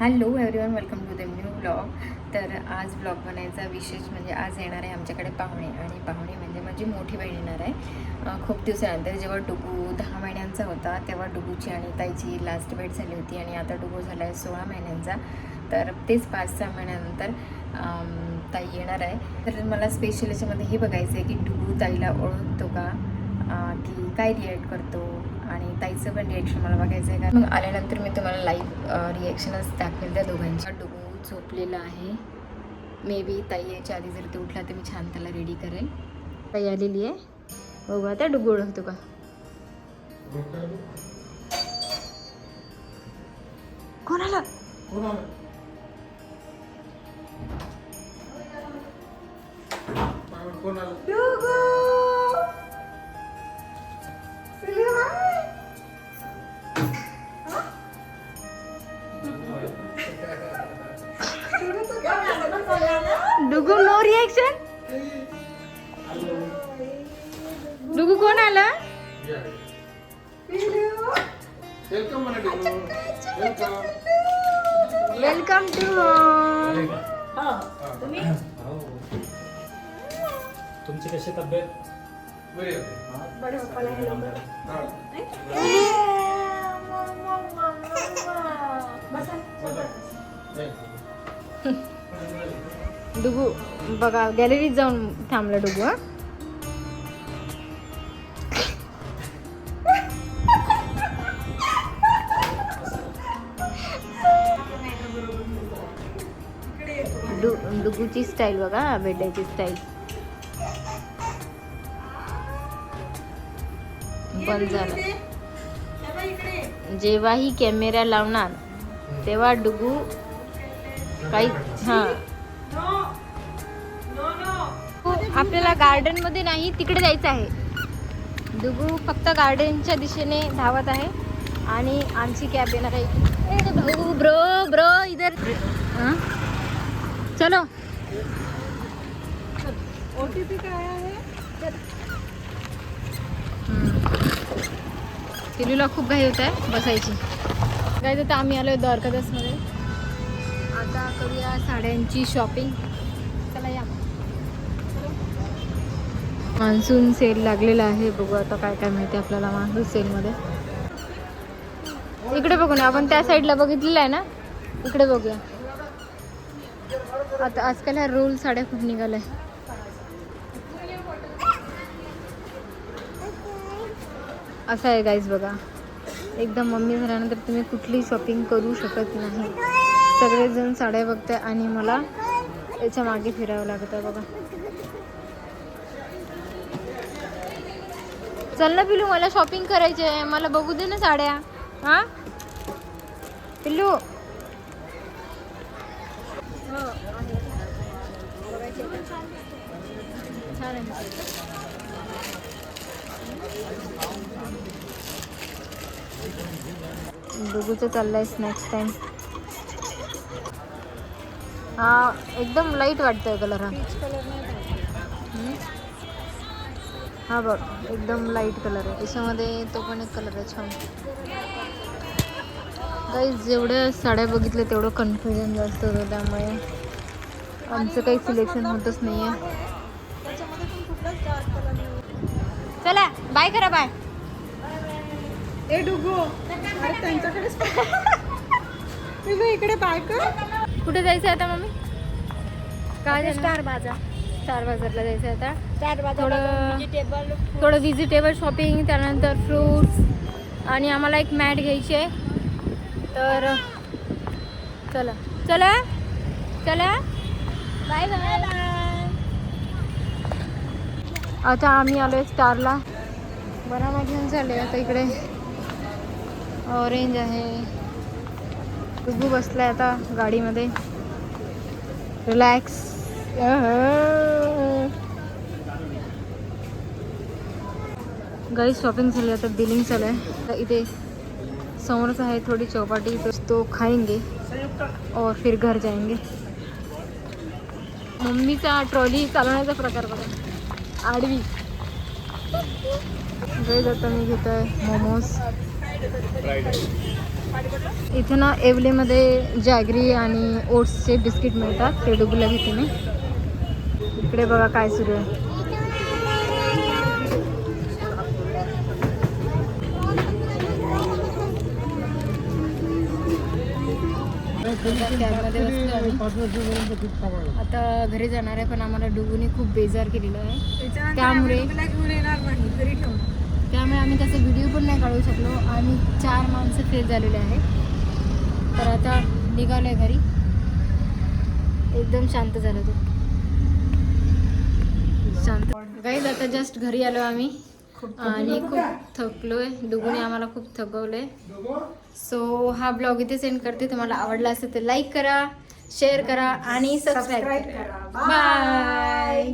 Hello everyone, welcome to the new blog. तर आज blog बनायचा विशेष म्हणजे आज येणार आहे आमच्याकडे पाहुणे. आणि पाहुणे म्हणजे माझी मोठी बहीण येणार आहे खूप दिवसानंतर. जेव्हा डुगू 10 महिन्यांचा होता तेव्हा डुगूची आणि ताईची लास्ट भेट झाली होती. आणि आता डुगू झाला आहे 16 महिन्यांचा. तर तेच 5-6 महिन्यानंतर ताई येणार आहे. तर मला स्पेशल याच्यामध्ये हे बघायचं आहे की डुगू ताईला ओळखतो का, की काय रिॲक्ट करतो. आणि ताईचं पण रिॲक्शन मला बघायचं आहे. मग आल्यानंतर मी तुम्हाला लाईव्ह रिॲक्शनच दाखवेल त्या दोघांच्या. डुगू झोपलेला आहे. मे बी ताई याच्या आधी जर ते उठला तर मी छान त्याला रेडी करेल. ताई आलेली आहे. बघू आता डुगू ओळखतो का. कोणाला डुगू नो रिएक्शन. डुगू कोण आला. Welcome to home. तुमची कशी तब्येत. डुगू बघा गॅलरीत जाऊन थांबला डुगू. हा डुगूची स्टाईल बघा, बेड्याची स्टाईल. बंद झालं. जेव्हाही कॅमेरा लावणार तेव्हा डुगू काही आपल्याला गार्डन मध्ये नाही तिकडे जायचं आहे. डुगू फक्त गार्डनच्या दिशेने धावत आहे. आणि आमची कॅब येणार आहे. भाऊ ब्रो इधर चलो. OTP काय आहे. पिलूला खूप घाई होत आहे बसायची. काय तर आम्ही आलोय द्वारकादासमध्ये. आता करूया साड्यांची शॉपिंग. चला या. मान्सून सेल लागलेला आहे. बघू आता काय काय मिळते आपल्याला मान्सून सेलमध्ये. इकडे बघू ना, आपण त्या साईडला बघितलेलं आहे ना, इकडे बघूया. आता आजकाल ह्या रोल साड्या खूप निघाल्या. असं आहे गाईज बघा. एकदम मम्मी झाल्यानंतर तुम्ही कुठली शॉपिंग करू शकत नाही. सगळेजण साड्या बघताय आणि मला याच्या मागे फिरावं लागत आहे बघा. चल ना पिल्लू, मला शॉपिंग करायची आहे. मला बघू दे ना साड्या. हा पिल्लू. डुगूचं चाललंय स्नॅक्स टाइम. हा एकदम लाईट वाटतोय कलर. हा बघ एकदम लाईट कलर आहे. त्याच्यामध्ये तो पण एक कलर आहे छान. काही जेवढ्या साड्या बघितल्या तेवढं कन्फ्युजन जास्त होतं. त्यामुळे आमचं काही सिलेक्शन होतच नाही आहे. चला बाय करा. बाय. ए डुगू त्यांच्याकडेच इकडे बाय कर. कुठे जायचं आता मम्मी. काय स्टार बाजारला जायचं आता. थोडं व्हिजिटेबल शॉपिंग, त्यानंतर फ्रूट्स आणि आम्हाला एक मॅट घ्यायची आहे. तर चला चला चला बाय बाय. आता आम्ही आलोय स्टारला. बनाना घेऊन झाले. आता इकडे ऑरेंज आहे. डुगू बसलाय आता गाडीमध्ये रिलॅक्स. गाडी शॉपिंग झाली. आता बिलिंग चालू आहे. तर इथे समोरच आहे थोडी चौपाटी. तो खाएंगे और फिर घर जाएंगे. मम्मीचा ट्रॉली चालवण्याचा प्रकार बघा. आडवी. आता मी घेत आहे मोमोज. इथे ना एवलीमध्ये जॅगरी आणि ओट्सचे बिस्किट मिळतात, ते डुबूला घेते मी. इकडे बघा काय सुरू आहे. कॅबमध्ये बसलो आम्ही. आता घरी जाणार आहे, पण आम्हाला डुबूने खूप बेजार केलेलं आहे, त्यामुळे आम्ही त्याचा व्हिडिओ पण नाही काढू शकलो. आणि 4 माणसं फेल झालेले आहे. तर आता निघालोय घरी. एकदम शांत झालं तो, शांत. गाईज आता जस्ट घरी आलो आम्ही आणि खूप थकलोय. डुगूने आम्हाला खूप थकवलंय. सो हा ब्लॉग इथे सेंड करते. तुम्हाला आवडला असेल तर लाईक करा, शेअर करा आणि सबस्क्राईब करा. बाय.